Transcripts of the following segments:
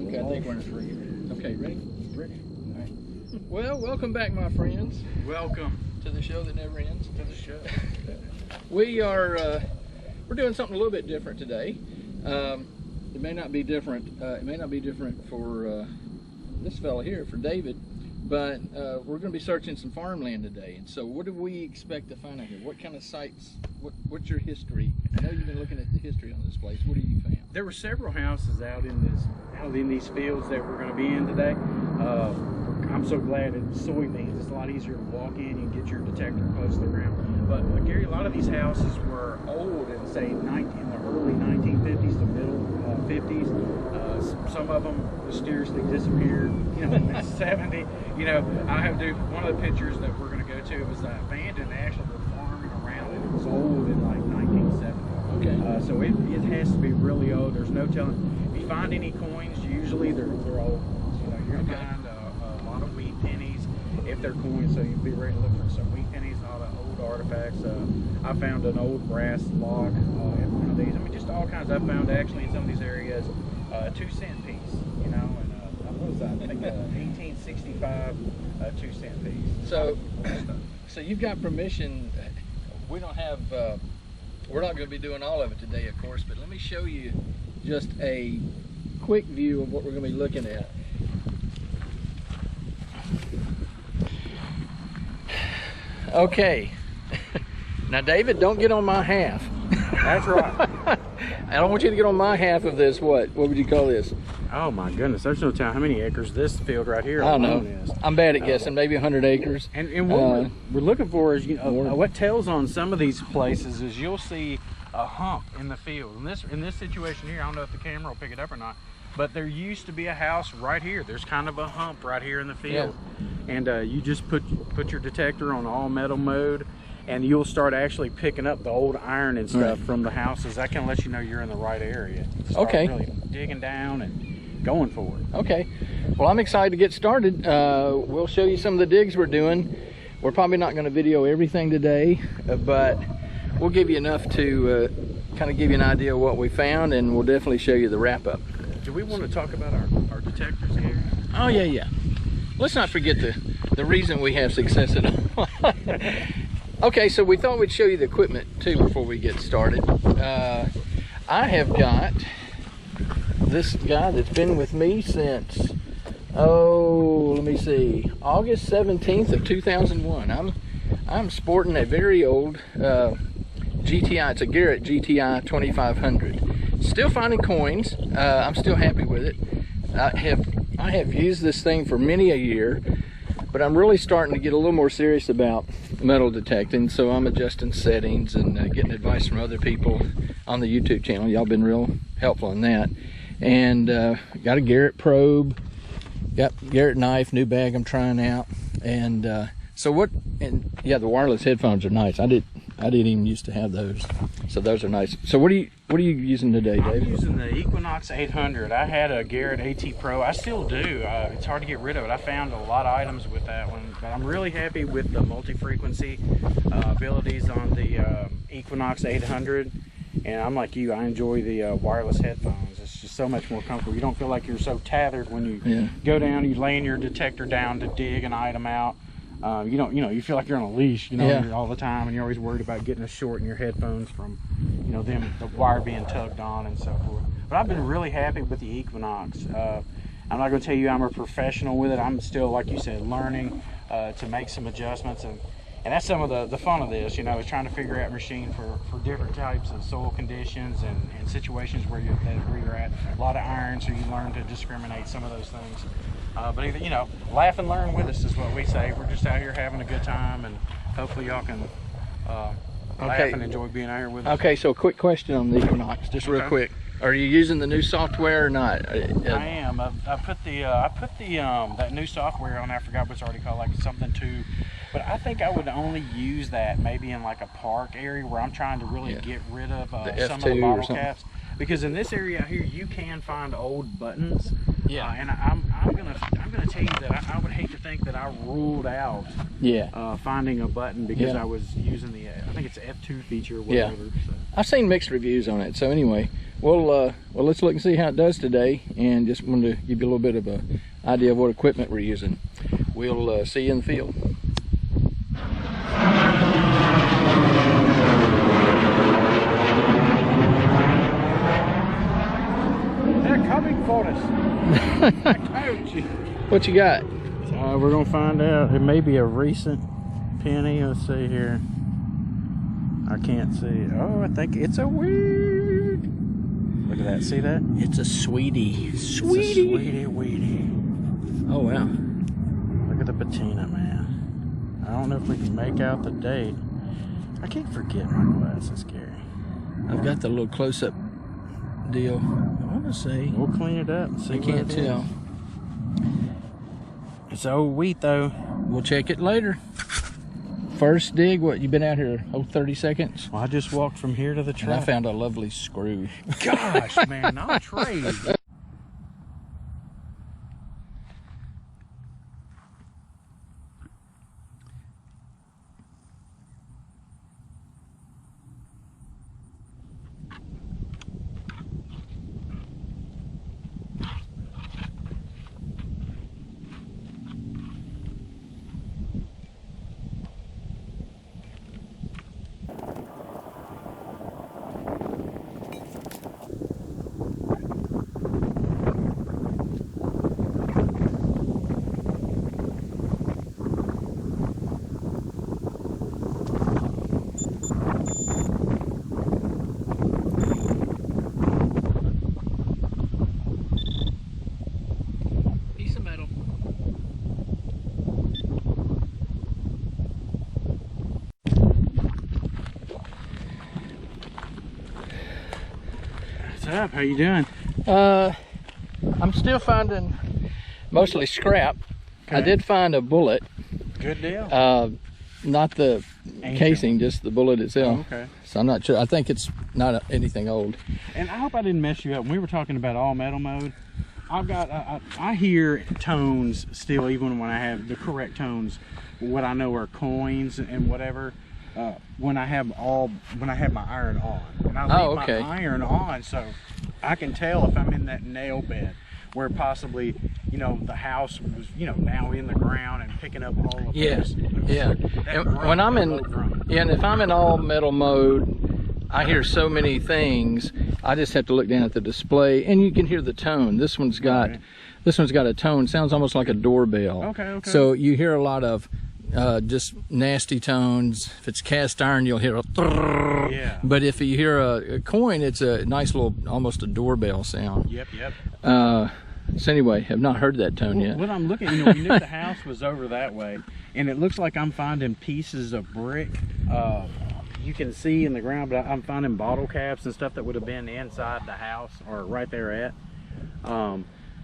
Okay, I think we're in three. Okay, ready? Ready. All right. Well, welcome back, my friends. Welcome to the show that never ends. to the show. We're doing something a little bit different today. It may not be different. It may not be different for this fella here, for David, but we're going to be searching some farmland today. And so, what do we expect to find out here? What kind of sites? What's your history? I know you've been looking at the history on this place. What have you found? There were several houses out in these fields that we're going to be in today. I'm so glad it's soybeans. It's a lot easier to walk in. You can get your detector close to the ground. But Gary, a lot of these houses were old in, say, in the early 1950s to middle 50s. Some of them mysteriously disappeared, you know, in the 70s. You know, I have to do one of the pictures that we're going to go to. It was abandoned. They actually were farming around it. It was old in like 1970. Okay. So it has to be really old. There's no telling. If you find any coins, usually they're old. You know, you're going to find a lot of wheat pennies if they're coins. So you'd be ready to look for some wheat pennies, a lot of old artifacts. I found an old brass log in one of these. I mean, just all kinds. I found actually in some of these areas a 2-cent piece. You know, and what was that? I think 1865 2-cent piece. So you've got permission. We don't have. We're not going to be doing all of it today, of course, but let me show you just a quick view of what we're going to be looking at. Okay. Now, David, don't get on my half. That's right. I don't want you to get on my half of this. What would you call this? Oh my goodness, there's no telling how many acres this field right here I don't know. Is. I'm bad at guessing, maybe 100 acres. And what we're looking for is, you know, what tells on some of these places is you'll see a hump in the field. In this situation here, I don't know if the camera will pick it up or not, but there used to be a house right here. There's kind of a hump right here in the field. Yeah. And you just put your detector on all metal mode, and you'll start actually picking up the old iron and stuff from the houses. That can let you know you're in the right area. Start really digging down and going for it. Okay, well, I'm excited to get started. We'll show you some of the digs we're doing. We're probably not going to video everything today, but we'll give you enough to kind of give you an idea of what we found, and we'll definitely show you the wrap-up. Do we want to talk about our detectors here? Oh yeah. Let's not forget the reason we have success at all. Okay, so we thought we'd show you the equipment too before we get started. I have got this guy that's been with me since, let me see, August 17th of 2001. I'm sporting a very old GTI. It's a Garrett GTI 2500. Still finding coins. I'm still happy with it. I have used this thing for many a year, but I'm really starting to get a little more serious about metal detecting, so I'm adjusting settings and getting advice from other people on the YouTube channel. Y'all been real helpful in that. And got a Garrett probe, got Garrett knife, new bag I'm trying out. And yeah, the wireless headphones are nice. I didn't even used to have those, so those are nice. So what are you using today, Dave? I'm using the Equinox 800. I had a Garrett AT Pro. I still do. It's hard to get rid of it. I found a lot of items with that one, but I'm really happy with the multi-frequency abilities on the Equinox 800. And I'm like you, I enjoy the wireless headphones. It's just so much more comfortable. You don't feel like you're so tethered when you go down, you laying your detector down to dig an item out. You feel like you're on a leash, all the time, and you're always worried about getting a short in your headphones from, the wire being tugged on and so forth. But I've been really happy with the Equinox. I'm not going to tell you I'm a professional with it. I'm still, like you said, learning to make some adjustments, and that's some of the fun of this, is trying to figure out machine for different types of soil conditions and situations where you're at. A lot of iron, so you learn to discriminate some of those things. But either, laugh and learn with us is what we say. We're just out here having a good time, and hopefully y'all can laugh and enjoy being out here with us. Okay, so a quick question on the Equinox, just real quick. Are you using the new software or not? I am. I put that new software on. I forgot what it's already called, like something 2. But I think I would only use that maybe in like a park area where I'm trying to really get rid of some of the bottle caps. Because in this area out here, you can find old buttons. Yeah. And I'm gonna tell you that I would hate to think that I ruled out finding a button because I was using the I think it's F2 feature or whatever. So. I've seen mixed reviews on it. So anyway, well, let's look and see how it does today, and just wanted to give you a little bit of an idea of what equipment we're using. We'll see you in the field. They're coming for us. I told you. What you got? We're gonna find out. It may be a recent penny. Let's see here. I can't see. Oh, I think it's a weed. Look at that. See that? It's a sweetie. It's a sweetie weedy. Oh wow. Look at the patina, man. I don't know if we can make out the date. I can't forget my glasses, Gary. I've got the little close-up deal. I want to say. We'll clean it up and see. I can't tell. It's old wheat though. We'll check it later. First dig, what, you been out here 30 seconds? Well, I just walked from here to the truck. And I found a lovely screw. Gosh, man, not trade. Up? How you doing? I'm still finding mostly scrap. Okay. I did find a bullet. Good deal. Not the casing, just the bullet itself. Oh, okay. So I'm not sure. I think it's not anything old. And I hope I didn't mess you up. When we were talking about all metal mode, I've got I hear tones still, even when I have the correct tones. What I know are coins and whatever. When I have my iron on, and I leave my iron on, so I can tell if I'm in that nail bed where possibly, you know, the house was, you know, now in the ground and picking up all of this. Yeah. And when I'm and if I'm in all metal mode, I hear so many things. I just have to look down at the display, and you can hear the tone. This one's got a tone. Sounds almost like a doorbell. Okay. So you hear a lot of just nasty tones. If it's cast iron, you'll hear a yeah. But if you hear a coin, it's a nice little, almost a doorbell sound. Yep. So anyway, have not heard that tone yet. What I'm looking, you know, we knew the house was over that way, and it looks like I'm finding pieces of brick. You can see in the ground, but I'm finding bottle caps and stuff that would have been inside the house or right there at.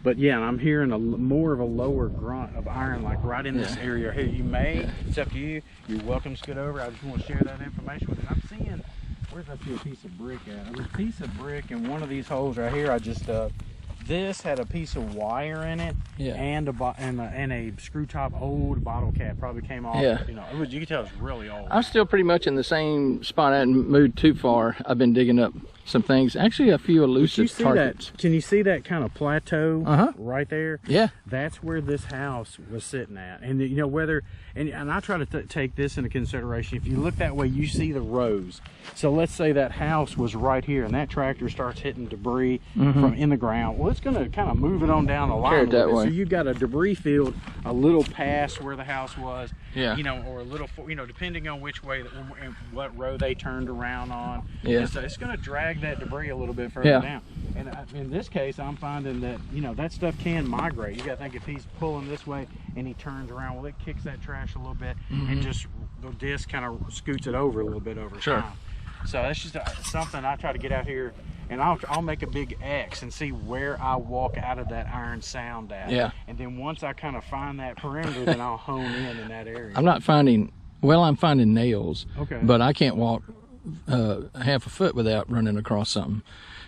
But yeah, I'm hearing more of a lower grunt of iron, like right in this area here. You may, it's up to you. You're welcome to scoot over. I just want to share that information with you. I'm seeing, where's that piece of brick at? There's a piece of brick in one of these holes right here. I just this had a piece of wire in it, and a screw top old bottle cap. Probably came off. Yeah. You know, you can tell it's really old. I'm still pretty much in the same spot. I hadn't moved too far. I've been digging up some things. Actually, a few elusive targets. Can you see that kind of plateau right there? Yeah. That's where this house was sitting at. And you know, whether, and I try to take this into consideration. If you look that way, you see the rows. So let's say that house was right here, and that tractor starts hitting debris from in the ground. Well, it's going to kind of move it on down the line. That way. So you've got a debris field a little past where the house was. Yeah. You know, or a little, you know, depending on which way, what row they turned around on. Yeah. So it's going to drag that debris a little bit further down. And in this case, I'm finding that, you know, that stuff can migrate. You got to think, if he's pulling this way and he turns around, well, it kicks that trash a little bit and just the disc kind of scoots it over a little bit over time. So that's just something I try to get out here, and I'll make a big X and see where I walk out of that iron sound at. Yeah. And then once I kind of find that perimeter, then I'll hone in that area. I'm not finding, well, I'm finding nails. Okay. But I can't walk half a foot without running across something.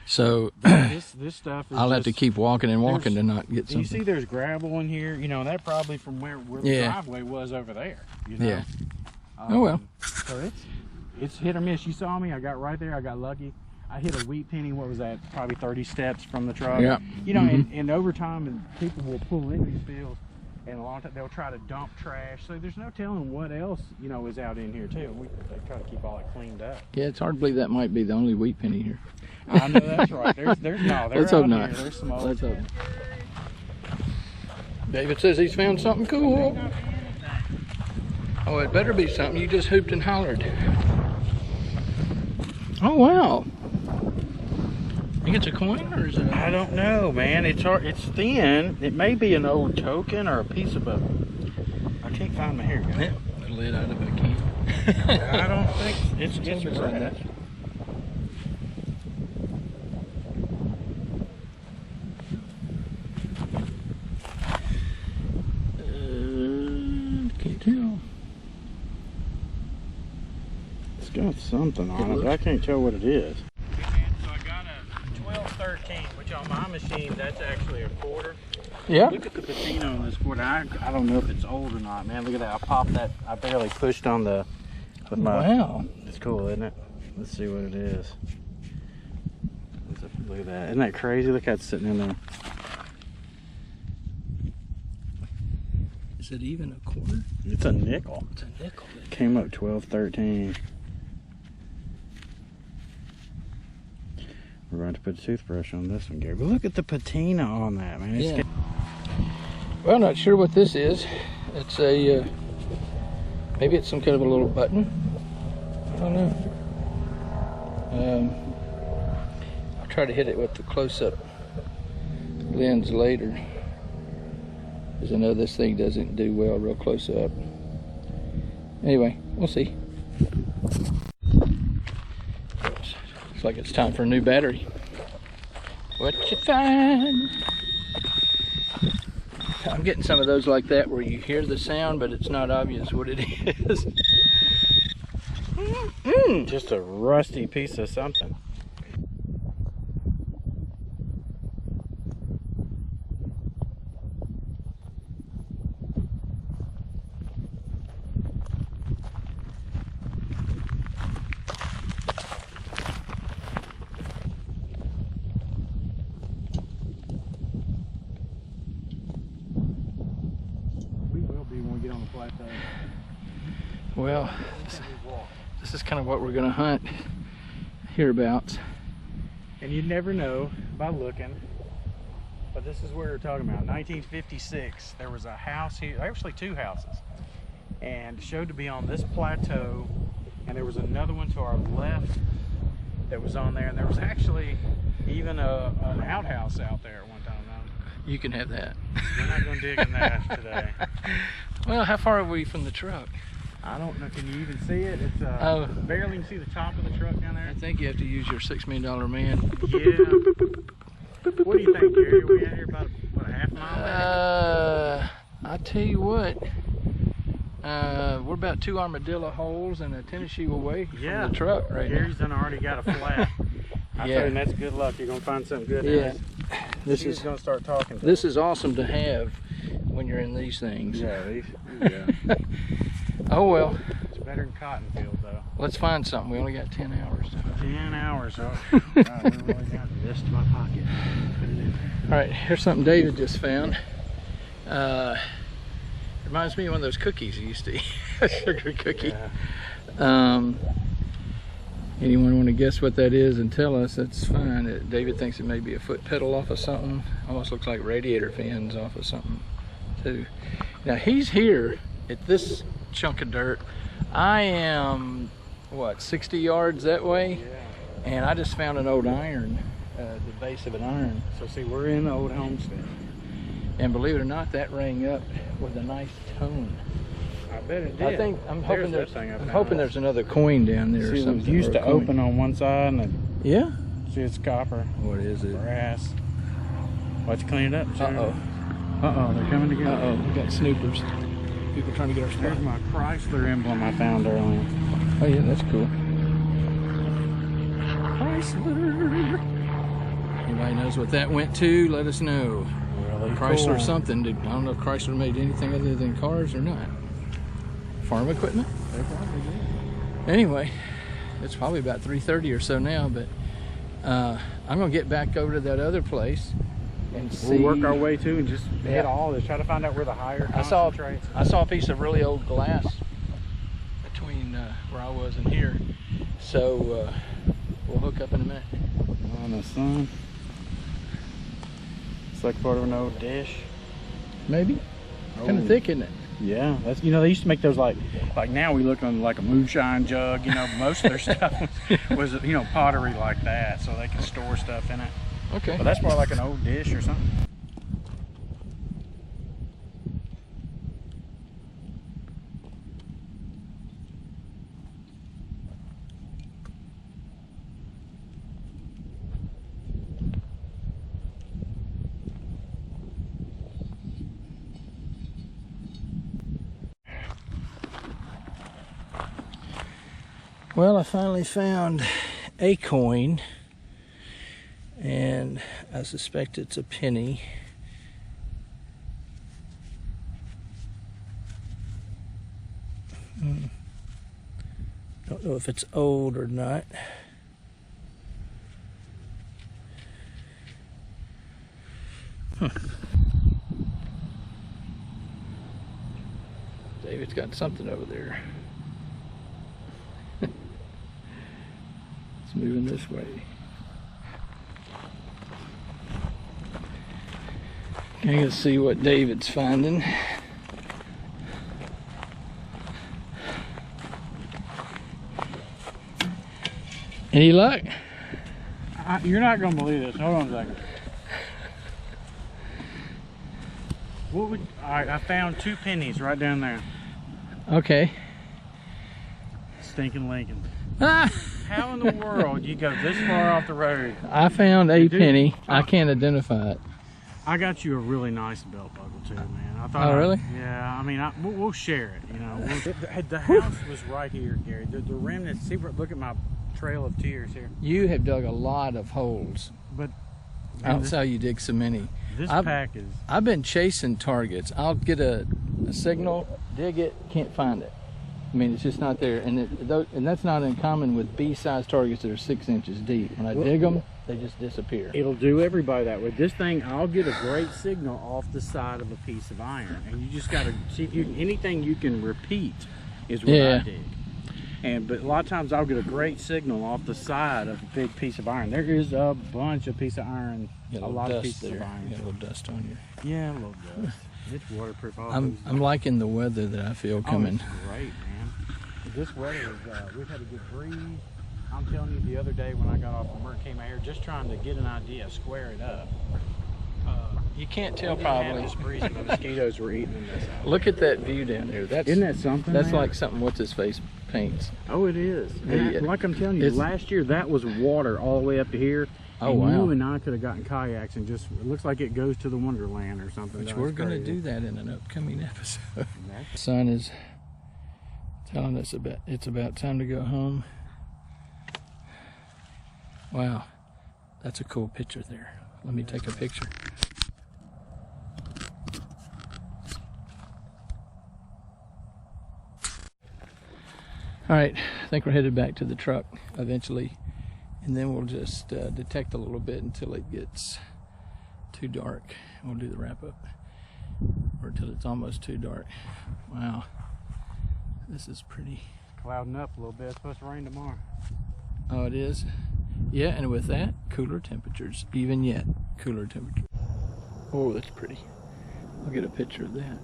So this stuff is I'll have to keep walking and walking to not get something. You see there's gravel in here, you know, that probably from where the driveway was over there, you know? Yeah. Oh well. So it's hit or miss. You saw me, I got right there, I got lucky. I hit a wheat penny, what was that, probably 30 steps from the truck. Yeah. You know, and over time, people will pull in these fields, and a lot of times they'll try to dump trash. So there's no telling what else, you know, is out in here too. They try to keep all it cleaned up. Yeah, it's hard to believe that might be the only wheat penny here. I know that's right. They're Let's hope out not. here. There's some old. Let's hope. David says he's found something cool. Oh, it better be something. You just hooped and hollered. Oh wow! I think it's a coin, or is it? I don't know, man. It's hard. It's thin. It may be an old token or a piece of a. I can't find my hair. Yeah, the lid out of a can. I don't think it's right there. Can't tell. It's got something on it, but I can't tell what it is. So I got a 1213, which on my machine, that's actually a quarter. Yeah. Look at the patina on this quarter. I don't know if it's old or not, man. Look at that. I popped that. I barely pushed on the. With my, wow. It's cool, isn't it? Let's see what it is. Look at that. Isn't that crazy? Look how it's sitting in there. Is it even a quarter? It's a nickel. It's a nickel. Came up 1213. We're going to put a toothbrush on this one, Gary. But look at the patina on that, man. Yeah. Well, not sure what this is. It's a, maybe it's some kind of a little button. I don't know. I'll try to hit it with the close-up lens later, because I know this thing doesn't do well real close up. Anyway, we'll see. Looks like it's time for a new battery. What you find? I'm getting some of those like that where you hear the sound, but it's not obvious what it is. Just a rusty piece of something. Well, this is kind of what we're going to hunt hereabouts. And you'd never know by looking, but this is where we're talking about. 1956, there was a house here, actually two houses, and showed to be on this plateau, and there was another one to our left that was on there, and there was actually even an outhouse out there at one time. You can have that. We're not going to dig in that today. Well, how far are we from the truck? I don't know. Can you even see it? It's barely see the top of the truck down there. I think you have to use your $6 million man. Yeah. What do you think, Gary? Are we out here about what, a half mile? I tell you what. We're about 2 armadillo holes and a tennis shoe away from the truck right now. Gary's done already got a flat. I tell you, that's good luck. You're gonna find something good. Yeah. This is gonna start talking. This is awesome to have when you're in these things. Yeah. Yeah. Oh well. It's better than cotton field though. Let's find something. We only got 10 hours. 10 hours. Oh, God, we really got this to my pocket. Put it in there. All right. Here's something David just found. Reminds me of one of those cookies you used to eat. A sugar cookie. Yeah. Anyone want to guess what that is and tell us, that's fine. David thinks it may be a foot pedal off of something. Almost looks like radiator fans off of something too. Now he's here at this chunk of dirt. I am, what, 60 yards that way? Yeah. And I just found an old iron, the base of an iron. So see, we're in the old homestead. And believe it or not, that rang up with a nice tone. I bet it did. I'm hoping there's another coin down there or something. It used to open on one side and yeah. See, it's copper. What is it? Brass. Let's clean it up. Uh-oh. Uh-oh, they're coming together. Uh-oh, we got snoopers. People trying to get our stuff. There's my Chrysler emblem I found earlier. Oh yeah, that's cool. Chrysler. Anybody knows what that went to? Let us know. Really Chrysler cool. something. I don't know if Chrysler made anything other than cars or not. Farm equipment? They probably did. Anyway, it's probably about 3:30 or so now, but I'm gonna get back over to that other place and see. We'll work our way too and just hit all this. Try to find out where the higher concentrates. I saw a piece of really old glass between where I was and here. So we'll hook up in a minute. On the sun. It's like part of an old dish. Maybe. Kind of thick, isn't it? Yeah, that's, you know, they used to make those like now we look on like a moonshine jug, you know. Most of their stuff was you know, pottery like that, so they can store stuff in it. Okay. But that's probably like an old dish or something. Well, I finally found a coin, and I suspect it's a penny. Don't know if it's old or not. David's got something over there. It's moving this way. Okay, let's see what David's finding. Any luck? You're not gonna believe this. Hold on a second. What would I found 2 pennies right down there. Okay. Stinking Lincoln. Ah! How in the world you go this far off the road? I found a penny. I can't identify it. I got you a really nice belt buckle too, man. I thought. Oh, really? Yeah. I mean, we'll share it. You know, the house was right here, Gary. The remnants. See, look at my trail of tears here. You have dug a lot of holes. But I don't see how you dig so many. This pack is. I've been chasing targets. I'll get a signal, dig it, can't find it. I mean, it's just not there, and that's not uncommon with B-sized targets that are 6 inches deep. When I dig them, they just disappear. It'll do everybody that way. This thing, I'll get a great signal off the side of a piece of iron, and you just got to see if you anything you can repeat is what I dig. But a lot of times I'll get a great signal off the side of a big piece of iron. There is a bunch of piece of iron, a lot of pieces of iron. You got a little dust on you. Yeah, a little dust. It's waterproof. I'm liking the weather that I feel coming. Oh, it's great, man. This weather is, we've had a good breeze. I'm telling you, the other day when I got off from work, came out here just trying to get an idea, square it up. You can't tell probably. This breeze, the mosquitoes were eating this out. Look at that view down there. Isn't that something? That's like something what's his face paints. Oh, it is. And like I'm telling you, last year that was water all the way up to here. Oh, and wow. You and I could have gotten kayaks and just, it looks like it goes to the Wonderland or something. Which we're going to do that in an upcoming episode. The sun is telling us it's about time to go home. Wow, that's a cool picture there. Let me take a picture. All right, I think we're headed back to the truck eventually, and then we'll just detect a little bit until it gets too dark. We'll do the wrap up, or until it's almost too dark. Wow, this is pretty. Clouding up a little bit. It's supposed to rain tomorrow. Oh, it is? Yeah, and with that, cooler temperatures. Even yet, cooler temperatures. Oh, that's pretty. I'll get a picture of that.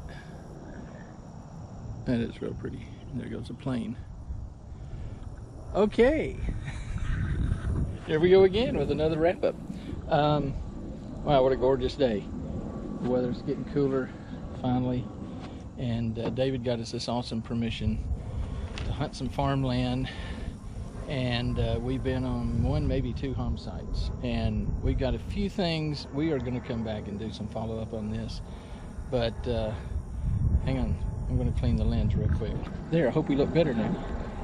That is real pretty. And there goes a plane. Okay. Here we go again with another wrap up. Wow, what a gorgeous day. The weather's getting cooler finally. And David got us this awesome permission to hunt some farmland. And we've been on 1, maybe 2 home sites. And we've got a few things. We are going to come back and do some follow up on this. But hang on, I'm going to clean the lens real quick. There, I hope we look better now.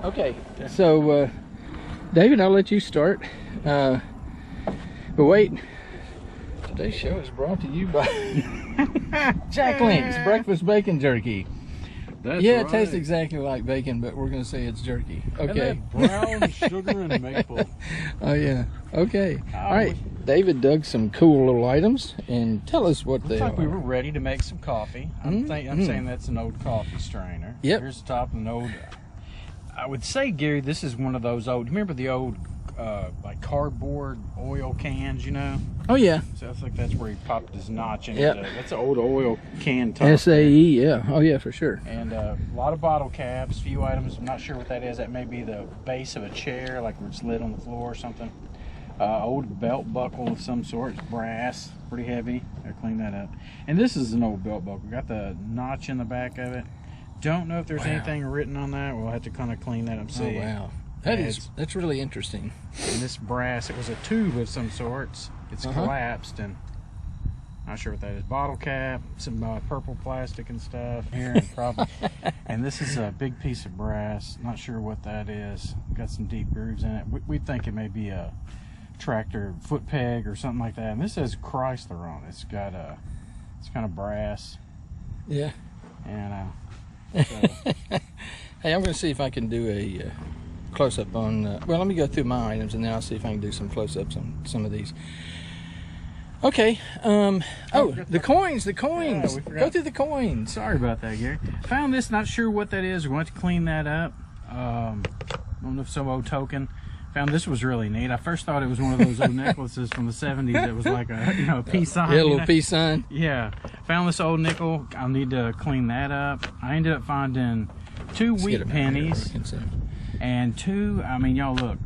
Okay, so David, I'll let you start. But wait, today's show is brought to you by Jack Link's Breakfast Bacon Jerky. That's Yeah, right. it tastes exactly like bacon, but we're gonna say it's jerky. And Okay. that brown sugar and maple. Oh yeah. Okay. All right. David dug some cool little items, and tell us what they Looks like are. we were ready to make some coffee. I'm saying that's an old coffee strainer. Yep. Here's the top of an old. I would say, Gary, this is one of those old. Remember the old, like cardboard oil cans, you know? Oh yeah. So I think that's where he popped his notch in. Yep. That's an old oil can top. SAE. Yeah. Oh yeah, for sure. And a lot of bottle caps, few items. I'm not sure what that is. That may be the base of a chair, like where it's lit on the floor or something. Old belt buckle of some sort. It's brass, pretty heavy. Gotta clean that up. And this is an old belt buckle. Got the notch in the back of it. Don't know if there's anything written on that. We'll have to kind of clean that up and see. Oh wow. That's really interesting. And this brass, it was a tube of some sorts. It's collapsed, and not sure what that is. Bottle cap, some purple plastic and stuff here, and probably. And this is a big piece of brass. Not sure what that is. Got some deep grooves in it. We think it may be a tractor foot peg or something like that. And this says Chrysler on it. It's got it's kind of brass. Yeah. And Hey, I'm going to see if I can do a close-up on. Well, let me go through my items, and then I'll see if I can do some close-ups on some of these. Okay. Oh, the coins. The coins. Yeah, go through the coins. sorry about that, Gary. Found this. Not sure what that is. We're going to clean that up. I don't know if some old token. Found this was really neat. I first thought it was one of those old necklaces from the 70s that was like a peace sign. Yeah, a little peace sign. Yeah. Found this old nickel. I'll need to clean that up. I ended up finding 2 wheat pennies and 2. I mean, y'all look.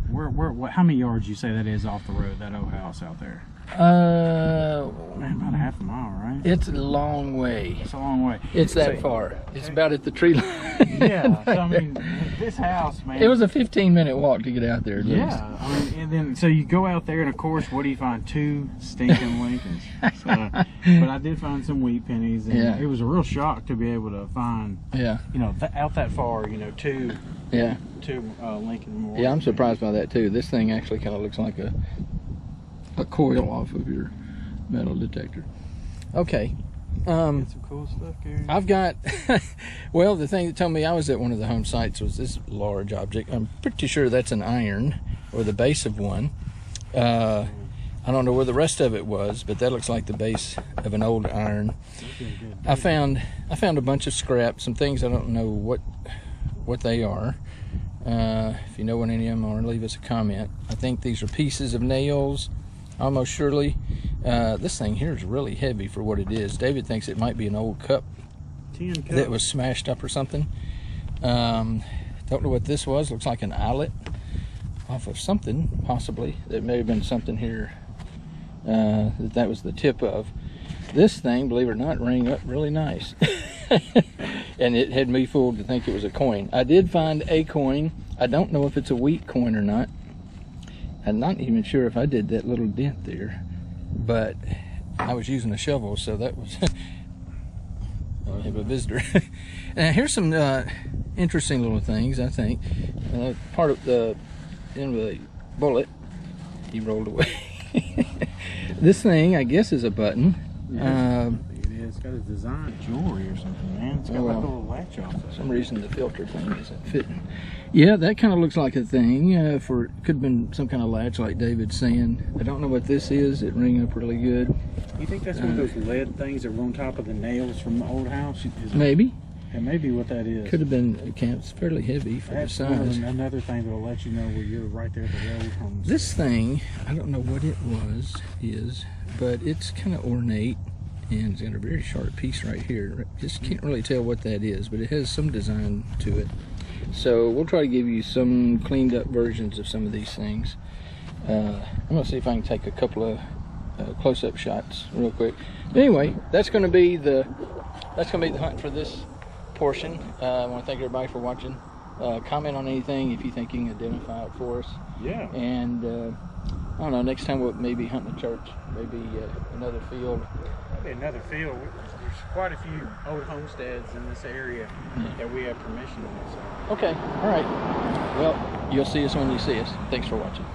How many yards you say that is off the road? That old house out there. Man, about a half a mile, right? It's a long way. It's a long way. It's that far. It's about at the tree line. Yeah. So I mean, this house, man. It was a 15-minute walk to get out there. Yeah, I mean, and then so you go out there, and of course, what do you find? 2 stinking Lincolns. So, but I did find some wheat pennies, and it was a real shock to be able to find. Yeah. You know, out that far, you know, 2. Yeah. 2 Lincoln Memorial. Yeah, I'm surprised by that too. This thing actually kind of looks like a coil off of your metal detector. Okay. Some cool stuff, Gary. I've got, well, the thing that told me I was at one of the home sites was this large object. I'm pretty sure that's an iron, or the base of one. I don't know where the rest of it was, but that looks like the base of an old iron. I found a bunch of scrap, some things I don't know what they are. If you know what any of them are, leave us a comment. I think these are pieces of nails, almost surely. This thing here is really heavy for what it is. David thinks it might be an old cup that was smashed up or something. Don't know what this was. Looks like an eyelet off of something, possibly. There may have been something here that was the tip of. This thing, believe it or not, rang up really nice. And it had me fooled to think it was a coin. I did find a coin. I don't know if it's a wheat coin or not. I'm not even sure if I did that little dent there, but I was using a shovel, so that was I have a visitor. Here's some interesting little things, I think. Part of the end of the bullet, he rolled away. This thing, I guess, is a button. It's got a design jewelry or something, man. It's got like a little latch off. For some reason the filter thing isn't fitting. Yeah, that kind of looks like a thing could have been some kind of latch, like David's saying. I don't know what this is. It rang up really good. You think that's one of those lead things that were on top of the nails from the old house? Maybe. It may be what that is. Could have been. It's fairly heavy for the size. Another thing that'll let you know where you're right there at the road homes. This thing, I don't know what it is, but it's kind of ornate. And it's got a very sharp piece right here. Just can't really tell what that is, but it has some design to it. So we'll try to give you some cleaned up versions of some of these things. I'm gonna see if I can take a couple of close-up shots real quick. But anyway, that's gonna be the hunt for this portion. I want to thank everybody for watching. Comment on anything if you think you can identify it for us. Yeah. And I don't know, next time we'll maybe hunt a church, maybe another field. Maybe another field. There's quite a few old homesteads in this area that we have permission on. So. Okay, all right. Well, you'll see us when you see us. Thanks for watching.